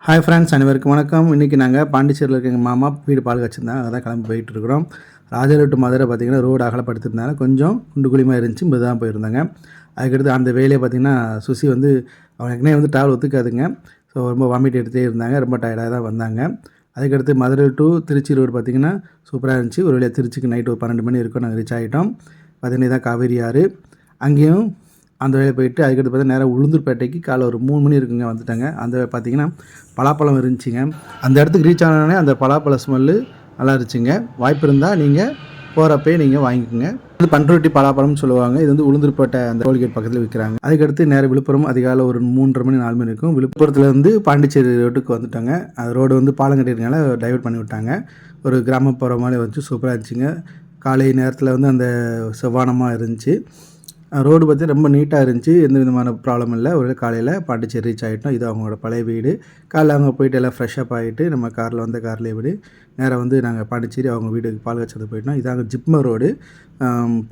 Hi friends, அனைவருக்கும் வணக்கம். இன்றைக்கி நாங்கள் பாண்டிச்சேரியில் இருக்க எங்கள் மாமா வீடு பால் வச்சுருந்தாங்க. அதான் கிளம்பி போயிட்டுருக்குறோம். ராஜாலூர் டு மதுரை பார்த்திங்கன்னா ரோடு அகலப்படுத்திருந்தாங்க. கொஞ்சம் குண்டு குழிமாக இருந்துச்சு, இப்போ தான் போயிருந்தாங்க. அதுக்கடுத்து அந்த வேலையை பார்த்திங்கன்னா சுசி வந்து அவனுக்குனே வந்து ட்ராவல் ஒத்துக்காதுங்க. ஸோ ரொம்ப வாமிட் எடுத்துகிட்டே இருந்தாங்க. ரொம்ப டயர்டாக தான் வந்தாங்க. அதுக்கடுத்து மதுரை டு திருச்சி ரோடு பார்த்திங்கன்னா சூப்பராக இருந்துச்சு. ஒரு வழியாக திருச்சிக்கு நைட்டு ஒரு 12 மணி இருக்கும் நாங்கள் ரீச் ஆகிட்டோம். பார்த்திங்கன்னா இதான் காவேரி ஆறு. அங்கேயும் அந்த வேலையை போயிட்டு அதுக்கடுத்து பார்த்தா நேராக உளுந்தூர்பேட்டைக்கு காலை ஒரு 3 மணி இருக்குங்க வந்துட்டாங்க. அந்த பார்த்திங்கன்னா பலாப்பழம் இருந்துச்சுங்க. அந்த இடத்துக்கு ரீச் ஆனோடனே அந்த பலாப்பழ ஸ்மெல்லு நல்லா இருந்துச்சுங்க. வாய்ப்பு இருந்தால் நீங்கள் போகிறப்பே நீங்கள் வாங்கிக்கோங்க. இது பண்ருட்டி பலாப்பழம்னு சொல்லுவாங்க. இது வந்து உளுந்தூர்பேட்டை அந்த டோல்கேட் பக்கத்தில் விற்கிறாங்க. அதுக்கடுத்து நேராக விழுப்புரம் அதிகாலை ஒரு 3:30 மணி 4 மணி இருக்கும். விழுப்புரத்துலேருந்து பாண்டிச்சேரி ரோட்டுக்கு வந்துட்டாங்க. அது ரோடு வந்து பாலம் கட்டியிருக்கனால டைவர்ட் பண்ணி விட்டாங்க. ஒரு கிராமப்புற மாதிரி வந்துச்சு, சூப்பராக இருந்துச்சுங்க. காலை நேரத்தில் வந்து அந்த செவ்வானமாக இருந்துச்சு. ரோடு பார்த்து ரொம்ப நீட்டாக இருந்துச்சு. எந்த விதமான ப்ராப்ளம் இல்லை. ஒரு காலையில் பாண்டிச்சேரி ரீச் ஆகிட்டோம். இது அவங்களோட பழைய வீடு. காலையில் அவங்க போயிட்டு எல்லாம் ஃப்ரெஷ்ஷப் ஆகிட்டு நம்ம காரில் வந்த கார்லேயே விடு நேராக வந்து நாங்கள் பாண்டிச்சேரி அவங்க வீட்டுக்கு பால் வச்சது போயிட்டோம். இதாங்க ஜிப்மர் ரோடு.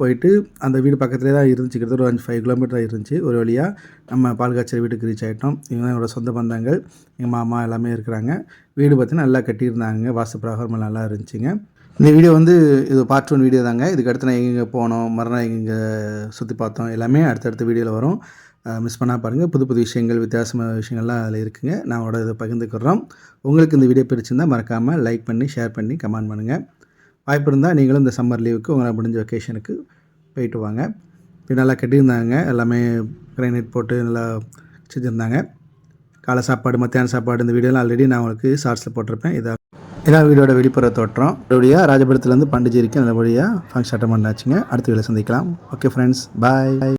போயிட்டு அந்த வீடு பக்கத்துலேயே தான் இருந்துச்சு. கிட்டத்தட்ட ஒரு 5 கிலோமீட்டர் இருந்துச்சு. ஒரு வழியாக நம்ம பால் காய்ச்சல் வீட்டுக்கு ரீச் ஆகிட்டோம். இவங்க என்னோட சொந்த பந்தங்கள், எங்கள் மாமா எல்லாமே இருக்கிறாங்க. வீடு பார்த்திங்கன்னா நல்லா கட்டியிருந்தாங்க. வாஸ்து பிரகாரம் நல்லா இருந்துச்சுங்க. இந்த வீடியோ வந்து இது பார்ட் 1 வீடியோ தாங்க. இதுக்கு அடுத்து நான் எங்கெங்கே போனோம், மறுநாள் எங்கெங்கே சுற்றி பார்த்தோம் எல்லாமே அடுத்தடுத்த வீடியோவில் வரும். மிஸ் பண்ணால் பாருங்கள். புது புது விஷயங்கள், வித்தியாசமான விஷயங்கள்லாம் அதில் இருக்குதுங்க. நான் அவரோட இதை பகிர்ந்துக்கிறோம். உங்களுக்கு இந்த வீடியோ பிடிச்சிருந்தால் மறக்காமல் லைக் பண்ணி, ஷேர் பண்ணி, கமெண்ட் பண்ணுங்கள். வாய்ப்பு இருந்தால் நீங்களும் இந்த சம்மர் லீவுக்கு உங்களால் முடிஞ்ச வெக்கேஷனுக்கு போயிட்டு வாங்க. இப்போ நல்லா கட்டியிருந்தாங்க. எல்லாமே கிரைனைட் போட்டு நல்லா செஞ்சுருந்தாங்க. காலை சாப்பாடு, மத்தியான சாப்பாடு இந்த வீடியோலாம் ஆல்ரெடி நான் உங்களுக்கு ஷார்ட்ஸில் போட்டிருப்பேன். இதான் வீடியோட வெளிப்புற தோற்றம். அப்படியாக ராஜபுரத்துலேருந்து பாண்டிச்சேரிக்கு நல்லபடியாக ஃபங்க்ஷன் அட்டன் பண்ணாச்சுங்க. அடுத்த வீடியோவில் சந்திக்கலாம். ஓகே ஃப்ரெண்ட்ஸ், பாய்.